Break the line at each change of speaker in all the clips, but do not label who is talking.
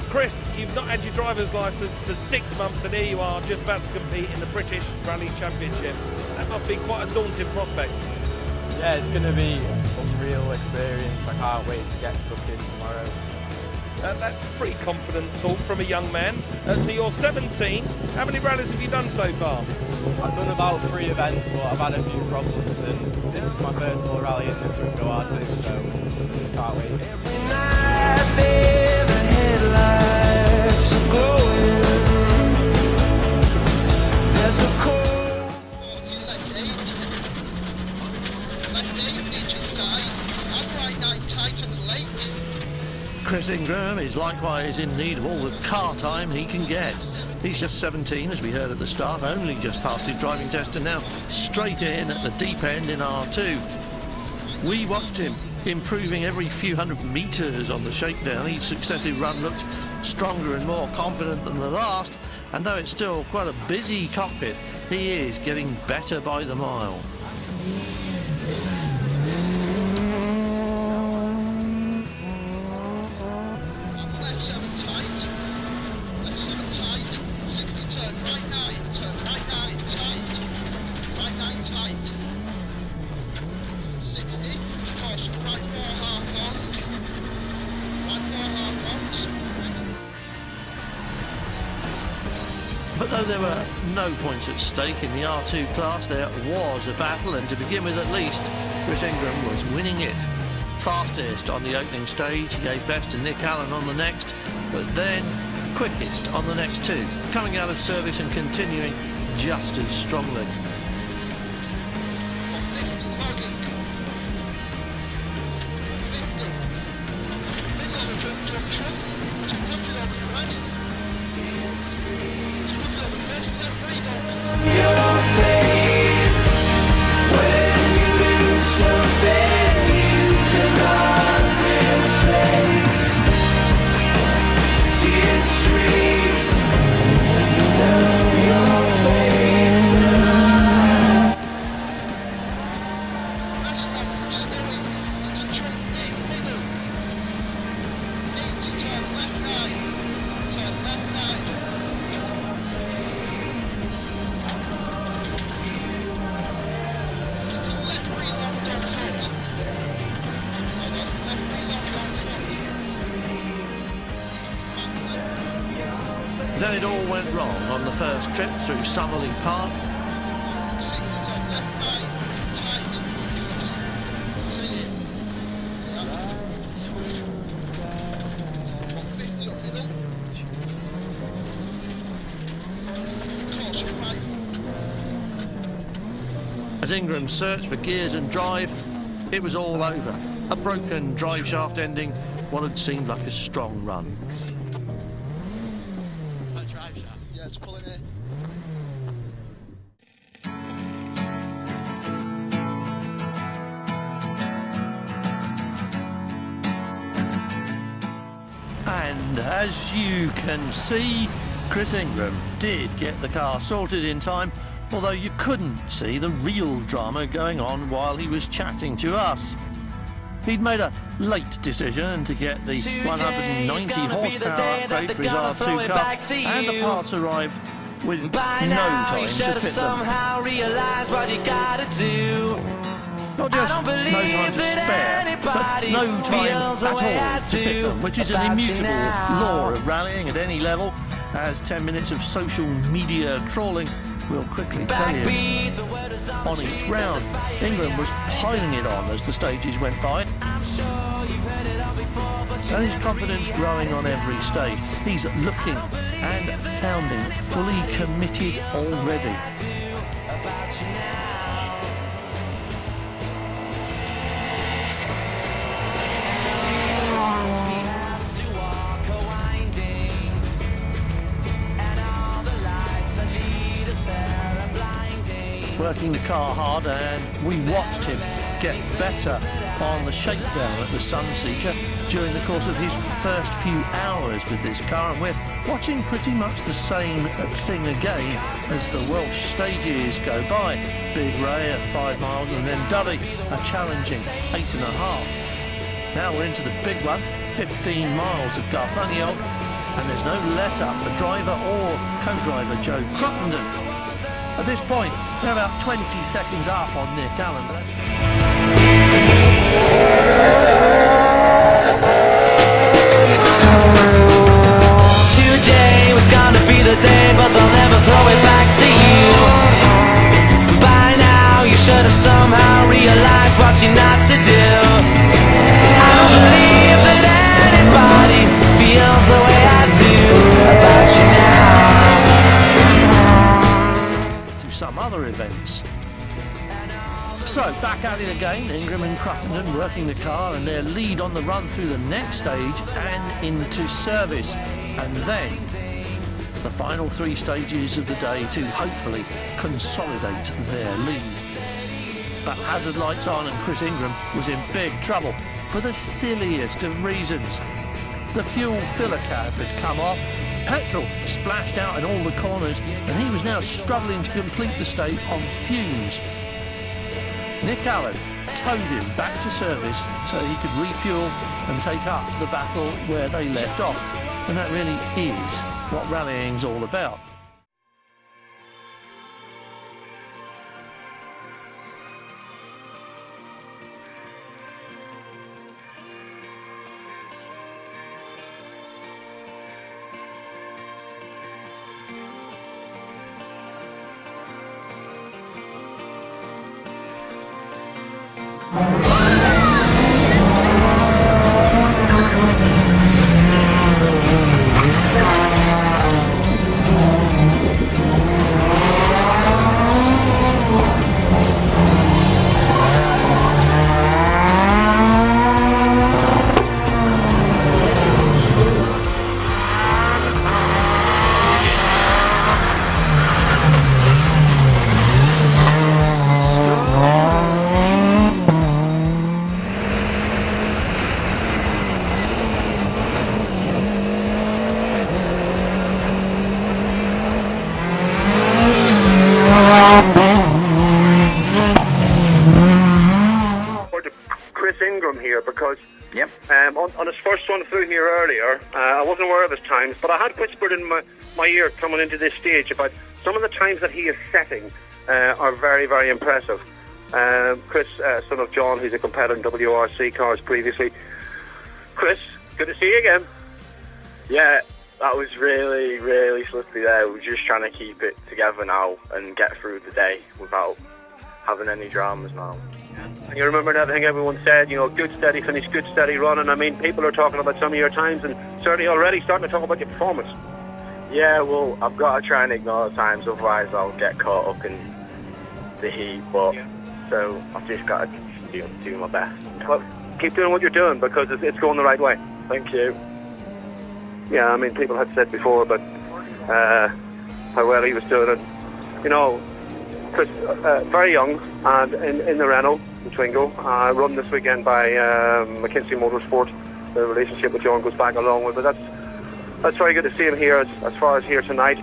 Chris, you've not had your driver's licence for 6 months and here you are just about to compete in the British Rally Championship. That must be quite a daunting prospect.
Yeah, it's going to be an unreal experience. I can't wait to get stuck in tomorrow.
That's pretty confident talk from a young man. So you're 17. How many rallies have you done so far?
I've done about 3 events, but I've had a few problems, and this is my first full rally in the Twingo R2, so just can't wait.
Chris Ingram is likewise in need of all the car time he can get. He's just 17, as we heard at the start, only just passed his driving test and now straight in at the deep end in R2. We watched him improving every few hundred metres on the shakedown. Each successive run looked stronger and more confident than the last, and though it's still quite a busy cockpit, he is getting better by the mile. But though there were no points at stake in the R2 class, there was a battle, and to begin with at least, Chris Ingram was winning it. Fastest on the opening stage, he gave best to Nick Allen on the next, but then quickest on the next 2, coming out of service and continuing just as strongly. Then it all went wrong on the first trip through Summerley Park. As Ingram searched for gears and drive, it was all over. A broken drive shaft ending what had seemed like a strong run.
Yeah, it's pulling in.
And as you can see, Chris Ingram did get the car sorted in time, although you couldn't see the real drama going on while he was chatting to us. He'd made a late decision to get the 190 horsepower upgrade for his R2 car, and the parts arrived with no time to fit them. Not just no time to spare, but no time at all to fit them, which is an immutable law of rallying at any level, as 10 minutes of social media trawling We'll quickly tell you on each round. Ingram was piling it on as the stages went by, and his confidence growing on every stage. He's looking and sounding fully committed already. Working the car hard, and we watched him get better on the shakedown at the Sunseeker during the course of his first few hours with this car, and we're watching pretty much the same thing again as the Welsh stages go by. Big Ray at 5 miles, and then Dovey a challenging 8.5. Now we're into the big one, 15 miles of Garfunkel, and there's no let-up for driver or co-driver Joe Cruttenden. At this point, they're about 20 seconds up on Nick Allen.
Today was gonna be the day, but they'll never throw it back to you. By now, you should have somehow realized what you're not to do. I don't believe that anybody feels the way I do about you now.
Some other events. So back at it again, Ingram and Cruttenden working the car, and their lead on the run through the next stage and into service, and then the final 3 stages of the day to hopefully consolidate their lead. But hazard lights on, and Chris Ingram was in big trouble for the silliest of reasons. The fuel filler cap had come off, petrol splashed out in all the corners, and he was now struggling to complete the stage on fumes. Nick Allen towed him back to service so he could refuel and take up the battle where they left off. And that really is what rallying's all about.
Chris Ingram here because on his first one through here earlier, I wasn't aware of his times, but I had whispered in my ear coming into this stage about some of the times that he is setting are very, very impressive. Chris, son of John, who's a competitor in WRC cars previously. Chris, good to see you again.
Yeah, that was really, really slippery there. We're just trying to keep it together now and get through the day without having any dramas now.
And you remember everything everyone said, you know, good steady finish, good steady run, and I mean, people are talking about some of your times and certainly already starting to talk about your performance.
Yeah, well, I've got to try and ignore the times, otherwise I'll get caught up in the heat, but so I've just got to do my best.
Well, keep doing what you're doing because it's going the right way.
Thank you.
Yeah, I mean, people had said before about how well he was doing it. You know, Chris, very young, and in the Renault Twingo, run this weekend by McKinsey Motorsport. The relationship with John goes back a long way, but that's very good to see him here as far as here tonight.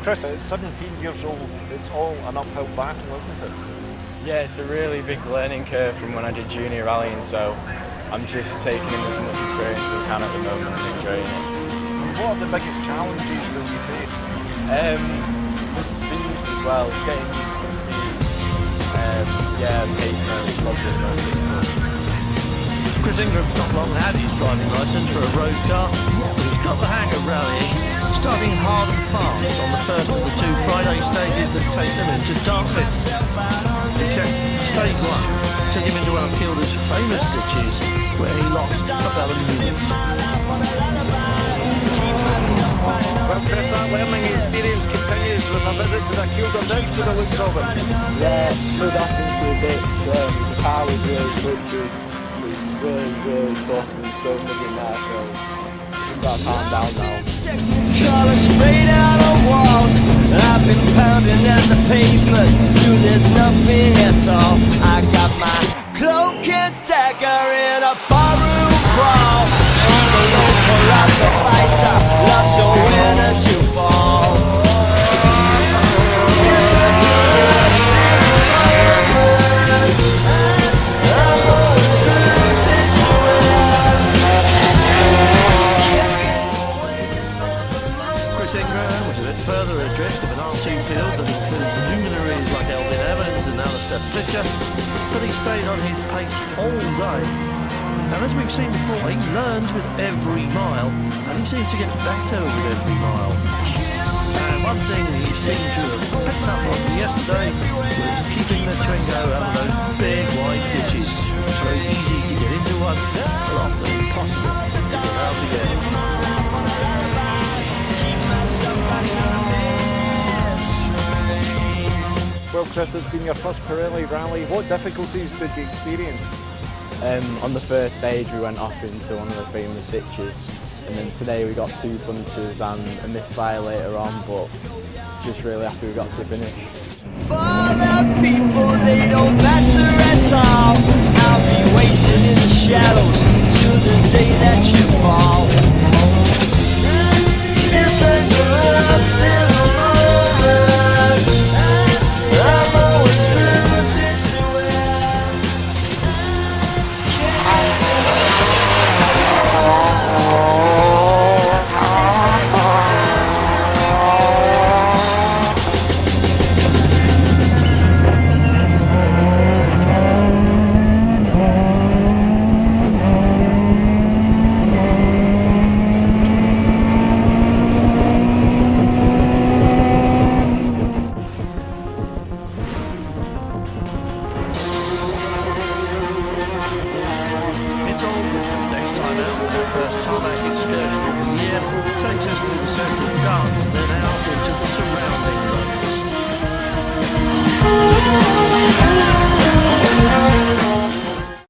Chris, at 17 years old, it's all an uphill battle, isn't it?
Yeah, it's a really big learning curve from when I did junior rallying, so I'm just taking in as much experience as I can at the moment and enjoying it.
What are the biggest challenges that you face?
The speeds as well, getting used to the speed. Yeah, pace is probably the most difficult.
Chris Ingram's not long had his driving licence for a road car, but he's got the hang of rallying, starting hard and fast on the first of the 2 Friday stages that take them into darkness. Except stage 1 took him into one of Kilda's famous ditches, where he lost about a minute.
Well, Chris, that learning experience continues with a visit to the Kilda Ditch by the looks of it.
Yeah, slowed up into a bit. The car was really slippery. It was really tough and so moving there, so we've got to calm down now.
Color sprayed out on walls. I've been pounding at the pavement till there's nothing at all. I got my cloak and dagger in a barroom brawl. I'm a local loves a fighter, loves a winner to fall. I'm always losing to
Chris Ingram was a bit further adrift of an R2 field that includes luminaries like Elvin Evans and Alistair Fisher, but he stayed on his pace all day. And as we've seen before, he learns with every mile, and he seems to get better with every mile. And one thing he seemed to have picked up on yesterday was keeping the Twingo out of those big wide ditches. It's very easy to get into one, but often impossible to get out again.
Well, Chris, it's been your first Pirelli rally. What difficulties did you experience?
On the first stage we went off into one of the famous ditches, and then today we got 2 bunches and a misfire later on, but just really happy we got to the finish.
For the people, they don't matter at all. I'll be waiting in the shadows till the day that you fall. Is the girl still alone? I'm always losing to it.
Takes us through the centre of Dart, then out into the surrounding road.